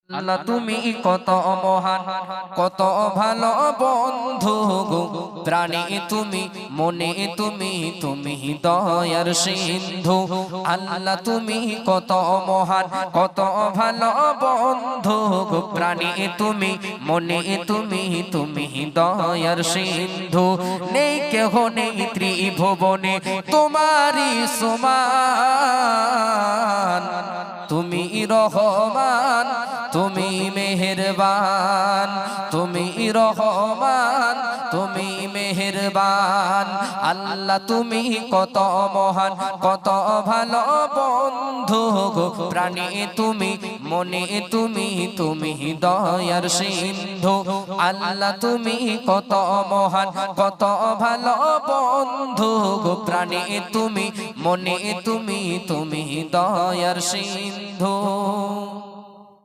আল্লাহ তুমি কত মহান, কত ভালো বন্ধু গো, প্রাণে তুমি, মনে তুমি, তুমি দয়ার সিন্ধু। আল্লাহ তুমি কত মহান, কত ভালো বন্ধু গো, প্রাণে তুমি, মনে তুমি, তুমি দয়ার সিন্ধু। নেই কেহ নেই ত্রিভুবনে তোমারি সমান, তুমি রহমান, তুমি মেহেরবান, তুমি রহমান, তুমি মেহেরবান। আল্লাহ তুমি কত মহান, কত ভালো বন্ধু গো, প্রাণে তুমি, মনে তুমি, তুমি দয়ার সিন্ধু। আল্লাহ তুমি কত মহান, কত ভালো বন্ধু গো, প্রাণে তুমি, মনে তুমি, তুমি দয়ার সিন্ধু।